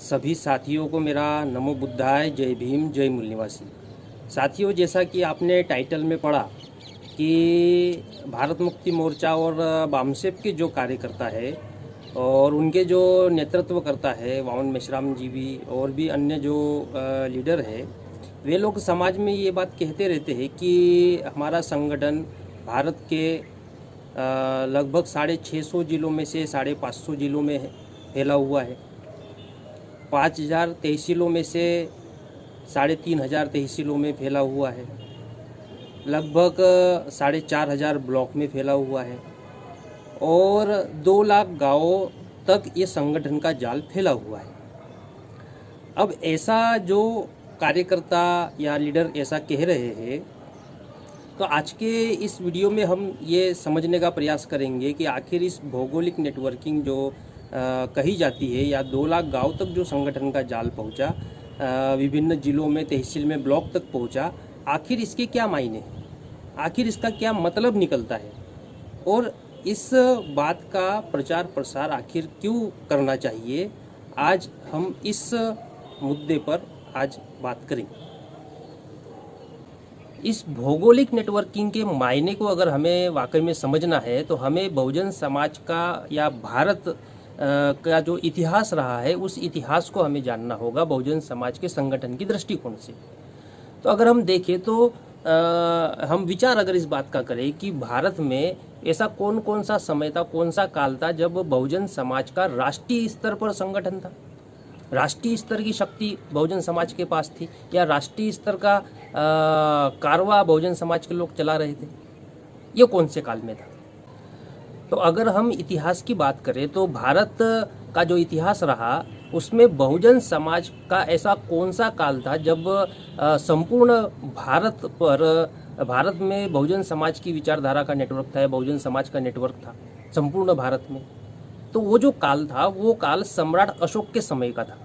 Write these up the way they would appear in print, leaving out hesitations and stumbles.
सभी साथियों को मेरा नमो बुद्धाय, जय भीम, जय मूल निवासी। साथियों, जैसा कि आपने टाइटल में पढ़ा कि भारत मुक्ति मोर्चा और बामसेप के जो कार्यकर्ता है और उनके जो नेतृत्व करता है वावन मेश्राम जी भी और भी अन्य जो लीडर है, वे लोग समाज में ये बात कहते रहते हैं कि हमारा संगठन भारत के लगभग 650 जिलों में से 550 जिलों में फैला हुआ है। 5000 तहसीलों में से 3500 तहसीलों में फैला हुआ है। लगभग 4500 ब्लॉक में फैला हुआ है और 2 लाख गांवों तक ये संगठन का जाल फैला हुआ है। अब ऐसा जो कार्यकर्ता या लीडर ऐसा कह रहे हैं, तो आज के इस वीडियो में हम ये समझने का प्रयास करेंगे कि आखिर इस भौगोलिक नेटवर्किंग जो कही जाती है या 2 लाख गांव तक जो संगठन का जाल पहुंचा, विभिन्न जिलों में, तहसील में, ब्लॉक तक पहुंचा, आखिर इसके क्या मायने हैं, आखिर इसका क्या मतलब निकलता है और इस बात का प्रचार प्रसार आखिर क्यों करना चाहिए, आज हम इस मुद्दे पर आज बात करेंगे। इस भौगोलिक नेटवर्किंग के मायने को अगर हमें वाकई में समझना है तो हमें बहुजन समाज का या भारत का जो इतिहास रहा है उस इतिहास को हमें जानना होगा बहुजन समाज के संगठन की दृष्टिकोण से। तो अगर हम देखें तो हम विचार अगर इस बात का करें कि भारत में ऐसा कौन कौन सा समय था, कौन सा काल था जब बहुजन समाज का राष्ट्रीय स्तर पर संगठन था, राष्ट्रीय स्तर की शक्ति बहुजन समाज के पास थी या राष्ट्रीय स्तर का कारवा बहुजन समाज के लोग चला रहे थे, ये कौन से काल में था। तो अगर हम इतिहास की बात करें तो भारत का जो इतिहास रहा उसमें बहुजन समाज का ऐसा कौन सा काल था जब संपूर्ण भारत में बहुजन समाज की विचारधारा का नेटवर्क था, बहुजन समाज का नेटवर्क था संपूर्ण भारत में। तो वो जो काल था वो काल सम्राट अशोक के समय का था।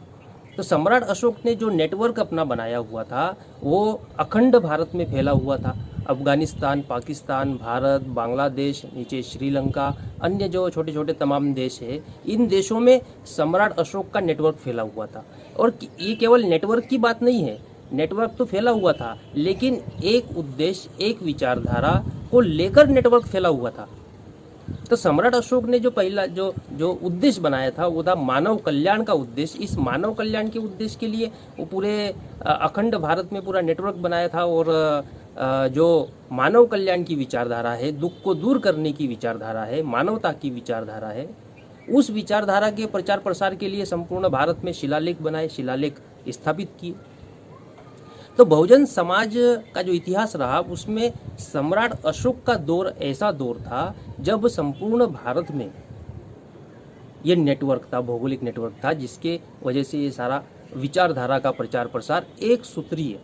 तो सम्राट अशोक ने जो नेटवर्क अपना बनाया हुआ था वो अखंड भारत में फैला हुआ था। अफगानिस्तान, पाकिस्तान, भारत, बांग्लादेश, नीचे श्रीलंका, अन्य जो छोटे छोटे तमाम देश है, इन देशों में सम्राट अशोक का नेटवर्क फैला हुआ था। और ये केवल नेटवर्क की बात नहीं है, नेटवर्क तो फैला हुआ था लेकिन एक उद्देश्य, एक विचारधारा को लेकर नेटवर्क फैला हुआ था। तो सम्राट अशोक ने जो पहला जो उद्देश्य बनाया था वो था मानव कल्याण का उद्देश्य। इस मानव कल्याण के उद्देश्य के लिए वो पूरे अखंड भारत में पूरा नेटवर्क बनाया था और जो मानव कल्याण की विचारधारा है, दुख को दूर करने की विचारधारा है, मानवता की विचारधारा है, उस विचारधारा के प्रचार प्रसार के लिए संपूर्ण भारत में शिलालेख बनाए, शिलालेख स्थापित किए। तो बहुजन समाज का जो इतिहास रहा उसमें सम्राट अशोक का दौर ऐसा दौर था जब संपूर्ण भारत में ये नेटवर्क था, भौगोलिक नेटवर्क था, जिसके वजह से ये सारा विचारधारा का प्रचार प्रसार एक सूत्रीय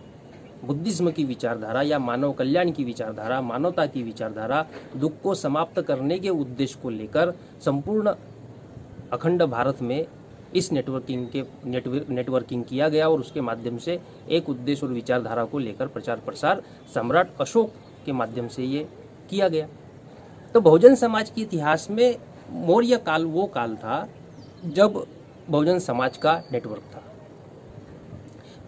बुद्धिज्म की विचारधारा या मानव कल्याण की विचारधारा, मानवता की विचारधारा, दुख को समाप्त करने के उद्देश्य को लेकर संपूर्ण अखंड भारत में इस नेटवर्किंग किया गया और उसके माध्यम से एक उद्देश्य और विचारधारा को लेकर प्रचार प्रसार सम्राट अशोक के माध्यम से ये किया गया। तो बहुजन समाज के इतिहास में मौर्य काल वो काल था जब बहुजन समाज का नेटवर्क था।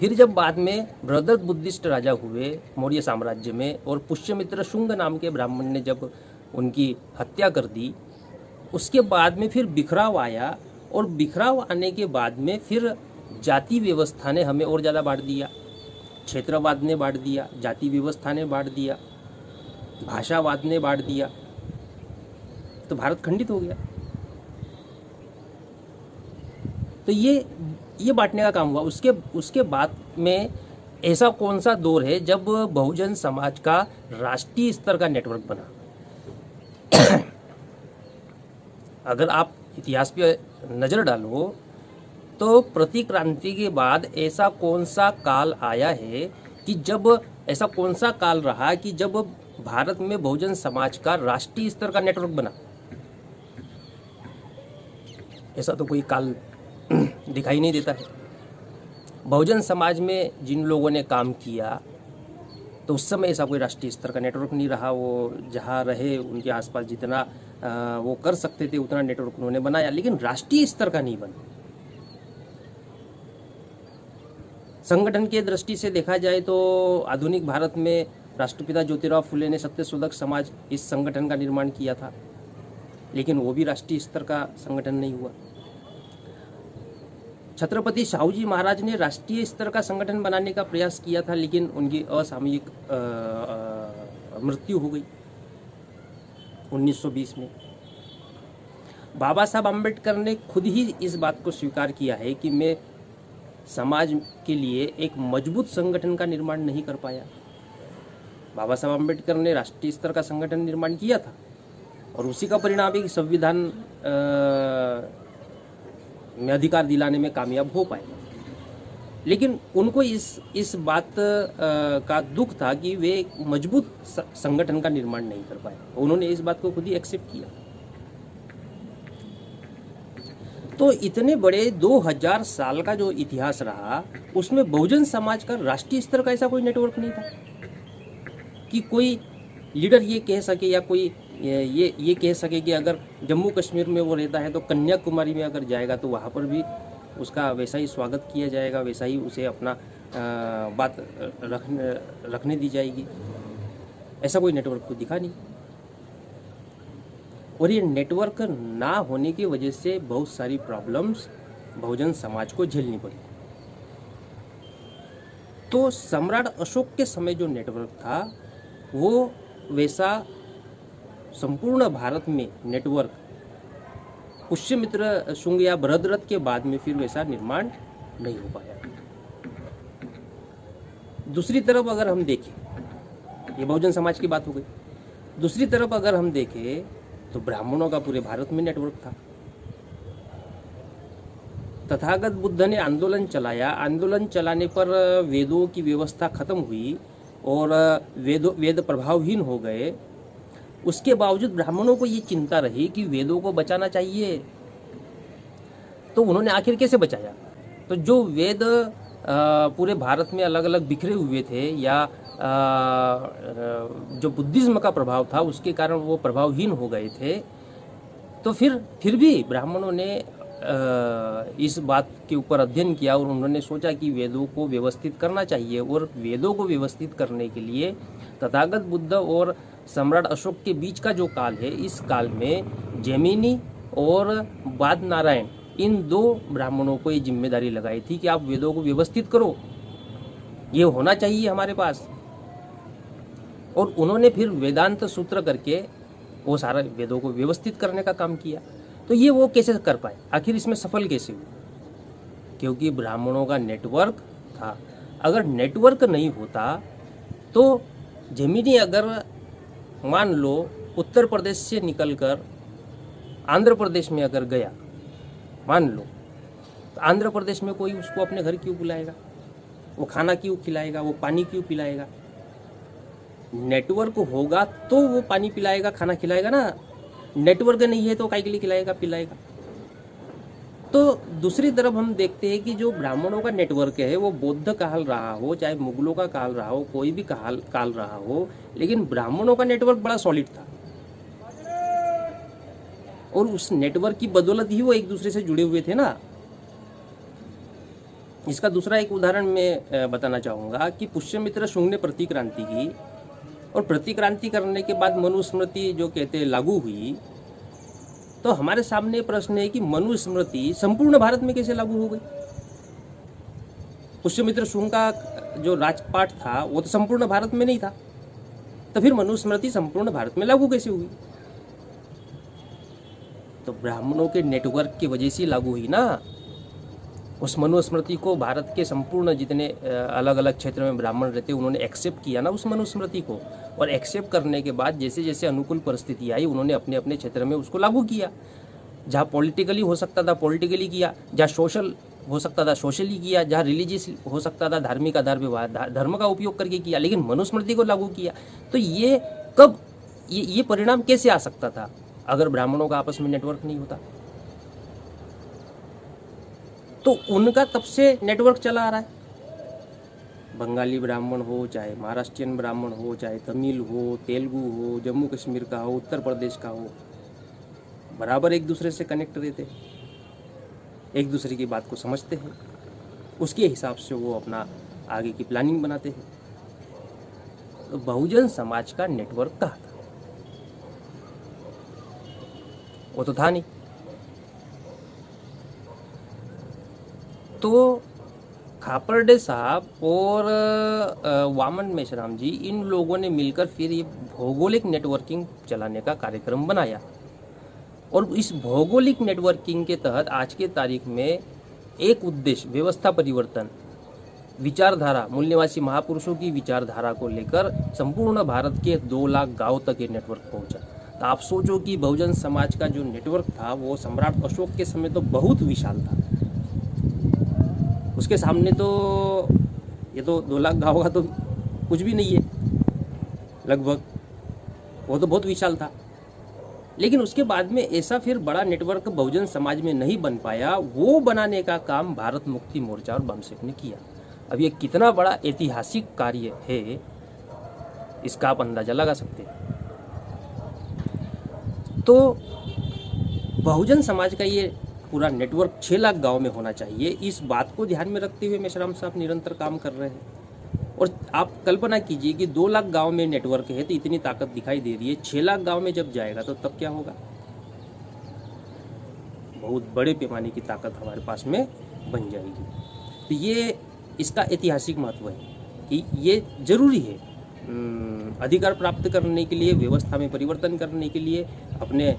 फिर जब बाद में बृहद्रथ बुद्धिस्ट राजा हुए मौर्य साम्राज्य में और पुष्यमित्र शुंग नाम के ब्राह्मण ने जब उनकी हत्या कर दी, उसके बाद में फिर बिखराव आया और बिखराव आने के बाद में फिर जाति व्यवस्था ने हमें और ज़्यादा बांट दिया, क्षेत्रवाद ने बांट दिया, जाति व्यवस्था ने बांट दिया, भाषावाद ने बांट दिया, तो भारत खंडित हो गया। तो ये बांटने का काम हुआ। उसके बाद में ऐसा कौन सा दौर है जब बहुजन समाज का राष्ट्रीय स्तर का नेटवर्क बना। अगर आप इतिहास पे नज़र डालो तो प्रतिक्रांति के बाद ऐसा कौन सा काल आया है कि जब ऐसा कौन सा काल रहा कि जब भारत में बहुजन समाज का राष्ट्रीय स्तर का नेटवर्क बना। ऐसा तो कोई काल दिखाई नहीं देता है। बहुजन समाज में जिन लोगों ने काम किया तो उस समय ऐसा कोई राष्ट्रीय स्तर का नेटवर्क नहीं रहा। वो जहाँ रहे उनके आसपास जितना वो कर सकते थे उतना नेटवर्क उन्होंने बनाया, लेकिन राष्ट्रीय स्तर का नहीं बना। संगठन के दृष्टि से देखा जाए तो आधुनिक भारत में राष्ट्रपिता ज्योतिराव फुले ने सत्यशोधक समाज इस संगठन का निर्माण किया था, लेकिन वो भी राष्ट्रीय स्तर का संगठन नहीं हुआ। छत्रपति शाहूजी महाराज ने राष्ट्रीय स्तर का संगठन बनाने का प्रयास किया था, लेकिन उनकी असामयिक मृत्यु हो गई 1920 में। बाबा साहब आम्बेडकर ने खुद ही इस बात को स्वीकार किया है कि मैं समाज के लिए एक मजबूत संगठन का निर्माण नहीं कर पाया। बाबा साहब आम्बेडकर ने राष्ट्रीय स्तर का संगठन निर्माण किया था और उसी का परिणाम है संविधान में अधिकार दिलाने में कामयाब हो पाए। लेकिन उनको इस बात का दुख था कि वे एक मजबूत संगठन का निर्माण नहीं कर पाए। उन्होंने इस बात को खुद ही एक्सेप्ट किया। तो इतने बड़े 2000 साल का जो इतिहास रहा, उसमें बहुजन समाज का राष्ट्रीय स्तर का ऐसा कोई नेटवर्क नहीं था कि कोई लीडर ये कह सके या कोई ये कह सके कि अगर जम्मू कश्मीर में वो रहता है तो कन्याकुमारी में अगर जाएगा तो वहाँ पर भी उसका वैसा ही स्वागत किया जाएगा, वैसा ही उसे अपना बात रखने दी जाएगी। ऐसा कोई नेटवर्क तो दिखा नहीं। और ये नेटवर्क ना होने की वजह से बहुत सारी प्रॉब्लम्स बहुजन समाज को झेलनी पड़ी। तो सम्राट अशोक के समय जो नेटवर्क था वो वैसा संपूर्ण भारत में नेटवर्क पुष्यमित्र शुंग या भरतरथ के बाद में फिर वैसा निर्माण नहीं हो पाया। दूसरी तरफ अगर हम देखें, ये बहुजन समाज की बात हो गई। दूसरी तरफ अगर हम देखें तो ब्राह्मणों का पूरे भारत में नेटवर्क था। तथागत बुद्ध ने आंदोलन चलाया, आंदोलन चलाने पर वेदों की व्यवस्था खत्म हुई और वेद प्रभावहीन हो गए। उसके बावजूद ब्राह्मणों को ये चिंता रही कि वेदों को बचाना चाहिए। तो उन्होंने आखिर कैसे बचाया? तो जो वेद पूरे भारत में अलग अलग बिखरे हुए थे या जो बुद्धिज्म का प्रभाव था उसके कारण वो प्रभावहीन हो गए थे, तो फिर भी ब्राह्मणों ने इस बात के ऊपर अध्ययन किया और उन्होंने सोचा कि वेदों को व्यवस्थित करना चाहिए। और वेदों को व्यवस्थित करने के लिए तथागत बुद्ध और सम्राट अशोक के बीच का जो काल है, इस काल में जैमिनी और बाद नारायण, इन दो ब्राह्मणों को ये जिम्मेदारी लगाई थी कि आप वेदों को व्यवस्थित करो, ये होना चाहिए हमारे पास। और उन्होंने फिर वेदांत सूत्र करके वो सारा वेदों को व्यवस्थित करने का काम किया। तो ये वो कैसे कर पाए, आखिर इसमें सफल कैसे हुए? क्योंकि ब्राह्मणों का नेटवर्क था। अगर नेटवर्क नहीं होता तो जैमिनी अगर मान लो उत्तर प्रदेश से निकलकर आंध्र प्रदेश में अगर गया, मान लो, तो आंध्र प्रदेश में कोई उसको अपने घर क्यों बुलाएगा? वो खाना क्यों खिलाएगा? वो पानी क्यों पिलाएगा? नेटवर्क होगा तो वो पानी पिलाएगा, खाना खिलाएगा ना। नेटवर्क नहीं है तो काय के लिए खिलाएगा पिलाएगा? तो दूसरी तरफ हम देखते हैं कि जो ब्राह्मणों का नेटवर्क है वो बौद्ध काल रहा हो, चाहे मुगलों का काल रहा हो, कोई भी काल रहा हो, लेकिन ब्राह्मणों का नेटवर्क बड़ा सॉलिड था। और उस नेटवर्क की बदौलत ही वो एक दूसरे से जुड़े हुए थे ना। इसका दूसरा एक उदाहरण मैं बताना चाहूँगा कि पुष्यमित्र शुंग ने प्रतिक्रांति की और प्रतिक्रांति करने के बाद मनुस्मृति जो कहते हैं लागू हुई। तो हमारे सामने प्रश्न है कि मनुस्मृति संपूर्ण भारत में कैसे लागू हो गई? पुष्यमित्र शुंग का जो राजपाट था वो तो संपूर्ण भारत में नहीं था, तो फिर मनुस्मृति संपूर्ण भारत में लागू कैसे हुई? तो ब्राह्मणों के नेटवर्क की वजह से लागू हुई ना। उस मनुस्मृति को भारत के संपूर्ण जितने अलग अलग क्षेत्र में ब्राह्मण रहते उन्होंने एक्सेप्ट किया ना उस मनुस्मृति को। और एक्सेप्ट करने के बाद जैसे जैसे अनुकूल परिस्थिति आई उन्होंने अपने अपने क्षेत्र में उसको लागू किया। जहाँ पॉलिटिकली हो सकता था पॉलिटिकली किया, जहाँ सोशल हो सकता था सोशली किया, जहाँ रिलीजियस हो सकता था धार्मिक आधार पर धर्म का उपयोग करके किया, लेकिन मनुस्मृति को लागू किया। तो ये कब ये परिणाम कैसे आ सकता था अगर ब्राह्मणों का आपस में नेटवर्क नहीं होता? तो उनका तब से नेटवर्क चला आ रहा है। बंगाली ब्राह्मण हो, चाहे महाराष्ट्रियन ब्राह्मण हो, चाहे तमिल हो, तेलुगु हो, जम्मू कश्मीर का हो, उत्तर प्रदेश का हो, बराबर एक दूसरे से कनेक्ट रहते, एक दूसरे की बात को समझते हैं। उसके हिसाब से वो अपना आगे की प्लानिंग बनाते हैं। तो बहुजन समाज का नेटवर्क कहाँ था? वो तो था नहीं। तो खापर्डे साहब और वामन मेश्राम जी, इन लोगों ने मिलकर फिर ये भौगोलिक नेटवर्किंग चलाने का कार्यक्रम बनाया। और इस भौगोलिक नेटवर्किंग के तहत आज के तारीख में एक उद्देश्य, व्यवस्था परिवर्तन, विचारधारा, मूल निवासी महापुरुषों की विचारधारा को लेकर संपूर्ण भारत के 2 लाख गांव तक ये नेटवर्क पहुंचा। तो आप सोचो कि बहुजन समाज का जो नेटवर्क था वो सम्राट अशोक के समय तो बहुत विशाल था। उसके सामने तो ये तो 2 लाख गांव का तो कुछ भी नहीं है लगभग, वो तो बहुत विशाल था। लेकिन उसके बाद में ऐसा फिर बड़ा नेटवर्क बहुजन समाज में नहीं बन पाया। वो बनाने का काम भारत मुक्ति मोर्चा और बामसेफ ने किया। अब ये कितना बड़ा ऐतिहासिक कार्य है, इसका आप अंदाजा लगा सकते हैं। तो बहुजन समाज का ये पूरा नेटवर्क 6 लाख गांव में होना चाहिए। इस बात को ध्यान में रखते हुए मेश्राम साहब निरंतर काम कर रहे हैं। और आप कल्पना कीजिए कि 2 लाख गांव में नेटवर्क है तो इतनी ताकत दिखाई दे रही है। 6 लाख गांव में जब जाएगा तो तब क्या होगा? बहुत बड़े पैमाने की ताकत हमारे पास में बन जाएगी। तो ये इसका ऐतिहासिक महत्व है कि ये जरूरी है अधिकार प्राप्त करने के लिए, व्यवस्था में परिवर्तन करने के लिए, अपने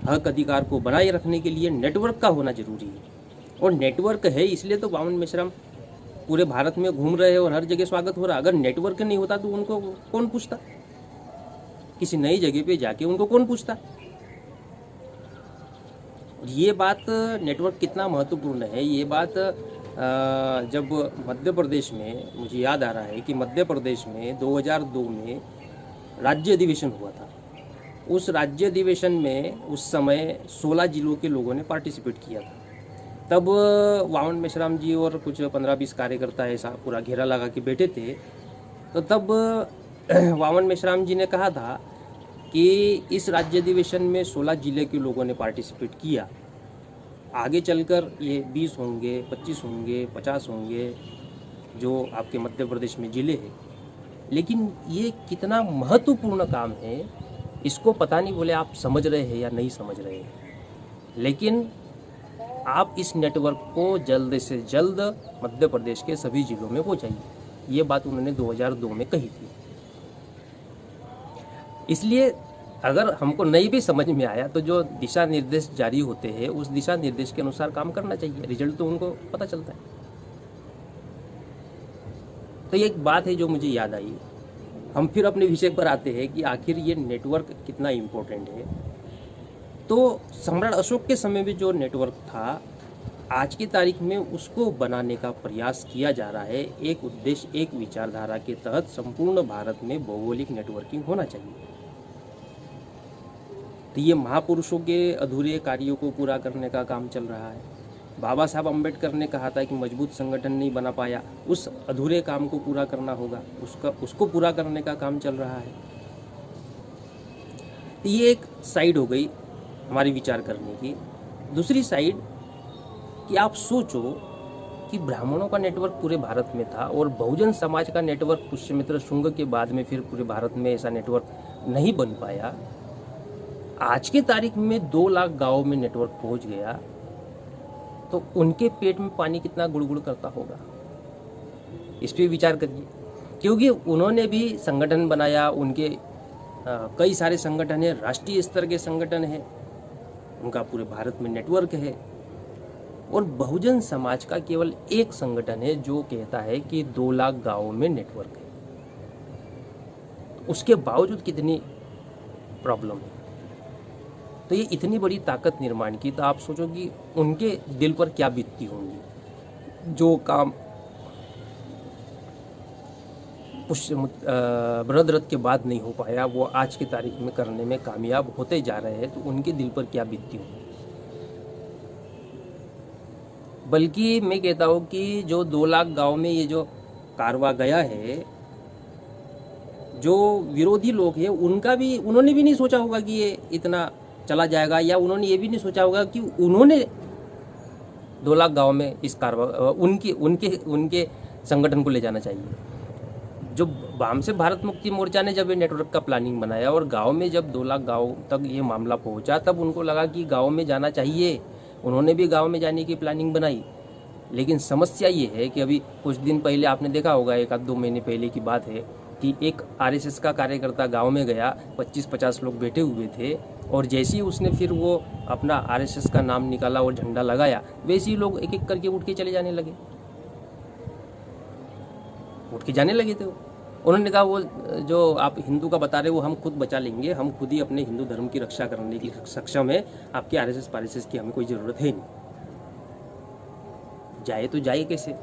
हक अधिकार को बनाए रखने के लिए नेटवर्क का होना जरूरी है। और नेटवर्क है इसलिए तो वामन मेश्राम पूरे भारत में घूम रहे हैं और हर जगह स्वागत हो रहा। अगर नेटवर्क नहीं होता तो उनको कौन पूछता? किसी नई जगह पे जाके उनको कौन पूछता? ये बात, नेटवर्क कितना महत्वपूर्ण है, ये बात जब मध्य प्रदेश में, मुझे याद आ रहा है कि मध्य प्रदेश में 2002 में राज्य अधिवेशन हुआ था। उस राज्य अधिवेशन में उस समय 16 जिलों के लोगों ने पार्टिसिपेट किया था। तब वामन मेश्राम जी और कुछ 15-20 कार्यकर्ता ऐसा पूरा घेरा लगा के बैठे थे। तो तब वामन मेश्राम जी ने कहा था कि इस राज्य अधिवेशन में 16 जिले के लोगों ने पार्टिसिपेट किया, आगे चलकर ये 20 होंगे, 25 होंगे, 50 होंगे जो आपके मध्य प्रदेश में जिले हैं। लेकिन ये कितना महत्वपूर्ण काम है इसको पता नहीं, बोले आप समझ रहे हैं या नहीं समझ रहे हैं। लेकिन आप इस नेटवर्क को जल्द से जल्द मध्य प्रदेश के सभी जिलों में पहुंचाइए। ये बात उन्होंने 2002 में कही थी। इसलिए अगर हमको नहीं भी समझ में आया तो जो दिशा निर्देश जारी होते हैं उस दिशा निर्देश के अनुसार काम करना चाहिए। रिजल्ट तो उनको पता चलता है। तो ये एक बात है जो मुझे याद आई। हम फिर अपने विषय पर आते हैं कि आखिर ये नेटवर्क कितना इम्पोर्टेंट है। तो सम्राट अशोक के समय में जो नेटवर्क था, आज की तारीख में उसको बनाने का प्रयास किया जा रहा है। एक उद्देश्य, एक विचारधारा के तहत संपूर्ण भारत में भौगोलिक नेटवर्किंग होना चाहिए। तो ये महापुरुषों के अधूरे कार्यों को पूरा करने का काम चल रहा है। बाबा साहब अम्बेडकर ने कहा था कि मजबूत संगठन नहीं बना पाया, उस अधूरे काम को पूरा करना होगा, उसको पूरा करने का काम चल रहा है। तो ये एक साइड हो गई हमारी विचार करने की। दूसरी साइड कि आप सोचो कि ब्राह्मणों का नेटवर्क पूरे भारत में था और बहुजन समाज का नेटवर्क पुष्यमित्र शुंग के बाद में फिर पूरे भारत में ऐसा नेटवर्क नहीं बन पाया। आज के तारीख में 2 लाख गाँव में नेटवर्क पहुंच गया, तो उनके पेट में पानी कितना गुड़गुड़ करता होगा, इस पर विचार करिए। क्योंकि उन्होंने भी संगठन बनाया, उनके कई सारे संगठन हैं, राष्ट्रीय स्तर के संगठन हैं, उनका पूरे भारत में नेटवर्क है। और बहुजन समाज का केवल एक संगठन है जो कहता है कि 2 लाख गाँवों में नेटवर्क है। उसके बावजूद कितनी प्रॉब्लम है। तो ये इतनी बड़ी ताकत निर्माण की, तो आप सोचो कि उनके दिल पर क्या बीतती होंगी। जो काम बृहद्रथ के बाद नहीं हो पाया वो आज की तारीख में करने में कामयाब होते जा रहे हैं, तो उनके दिल पर क्या बीतती होगी। बल्कि मैं कहता हूँ कि जो 2 लाख गांव में ये जो कारवा गया है, जो विरोधी लोग हैं उन्होंने भी नहीं सोचा होगा कि ये इतना चला जाएगा, या उन्होंने ये भी नहीं सोचा होगा कि उन्होंने 2 लाख गांव में इस उनके उनके उनके संगठन को ले जाना चाहिए। जो वाम से भारत मुक्ति मोर्चा ने जब ये नेटवर्क का प्लानिंग बनाया और गांव में जब 2 लाख गांव तक ये मामला पहुंचा, तब उनको लगा कि गांव में जाना चाहिए। उन्होंने भी गांव में जाने की प्लानिंग बनाई। लेकिन समस्या ये है कि अभी कुछ दिन पहले आपने देखा होगा, 1-2 महीने पहले की बात है कि एक आरएसएस का कार्यकर्ता गांव में गया, 25-50 लोग बैठे हुए थे, और जैसे ही उसने फिर वो अपना आरएसएस का नाम निकाला और झंडा लगाया, वैसे ही लोग एक एक करके उठ के चले जाने लगे, उठ के जाने लगे थे। उन्होंने कहा वो जो आप हिंदू का बता रहे हो वो हम खुद बचा लेंगे, हम खुद ही अपने हिंदू धर्म की रक्षा करने की सक्षम है, आपकी आरएसएस पारएसएस की हमें कोई ज़रूरत है नहीं। जाए तो जाए कैसे?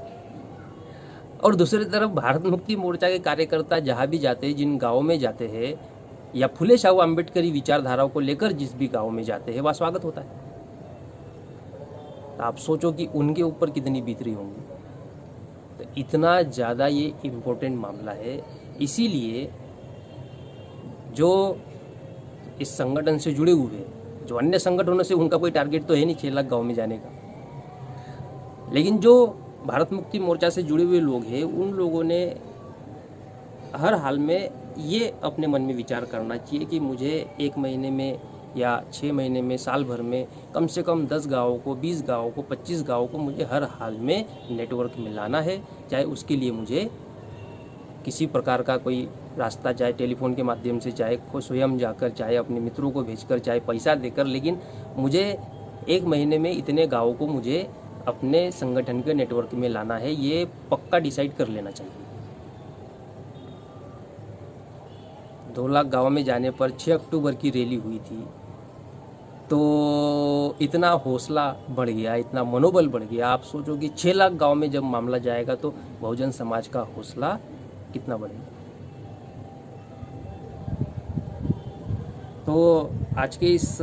और दूसरी तरफ भारत मुक्ति मोर्चा के कार्यकर्ता जहाँ भी जाते हैं, जिन गाँव में जाते हैं, या फुले शाहू अम्बेडकरी विचारधाराओं को लेकर जिस भी गाँव में जाते हैं, वहाँ स्वागत होता है। तो आप सोचो कि उनके ऊपर कितनी बीत रही होंगी। तो इतना ज़्यादा ये इम्पोर्टेंट मामला है, इसीलिए जो इस संगठन से जुड़े हुए हैं, जो अन्य संगठनों से उनका कोई टारगेट तो है नहीं 6 लाख गाँव में जाने का, लेकिन जो भारत मुक्ति मोर्चा से जुड़े हुए लोग हैं, उन लोगों ने हर हाल में ये अपने मन में विचार करना चाहिए कि मुझे 1 महीने में या 6 महीने में, साल भर में कम से कम 10 गाँवों को, 20 गाँवों को, 25 गाँवों को मुझे हर हाल में नेटवर्क में लाना है। चाहे उसके लिए मुझे किसी प्रकार का कोई रास्ता, चाहे टेलीफोन के माध्यम से, चाहे खुद स्वयं जाकर, चाहे अपने मित्रों को भेजकर, चाहे पैसा देकर, लेकिन मुझे 1 महीने में इतने गाँवों को मुझे अपने संगठन के नेटवर्क में लाना है। ये पक्का डिसाइड कर लेना चाहिए। 2 लाख गाँव में जाने पर 6 अक्टूबर की रैली हुई थी, तो इतना हौसला बढ़ गया, इतना मनोबल बढ़ गया। आप सोचो कि 6 लाख गाँव में जब मामला जाएगा तो बहुजन समाज का हौसला कितना बढ़ेगा। तो आज के इस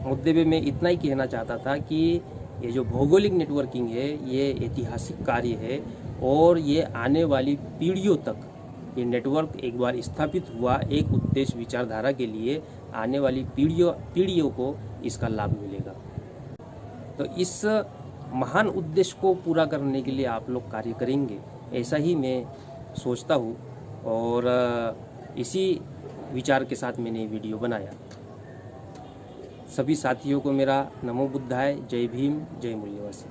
मुद्दे पे मैं इतना ही कहना चाहता था कि ये जो भौगोलिक नेटवर्किंग है, ये ऐतिहासिक कार्य है, और ये आने वाली पीढ़ियों तक ये नेटवर्क एक बार स्थापित हुआ एक उद्देश्य विचारधारा के लिए, आने वाली पीढ़ियों को इसका लाभ मिलेगा। तो इस महान उद्देश्य को पूरा करने के लिए आप लोग कार्य करेंगे, ऐसा ही मैं सोचता हूँ, और इसी विचार के साथ मैंने ये वीडियो बनाया। सभी साथियों को मेरा नमो बुद्धाय, जय भीम, जय मूल्यवासी।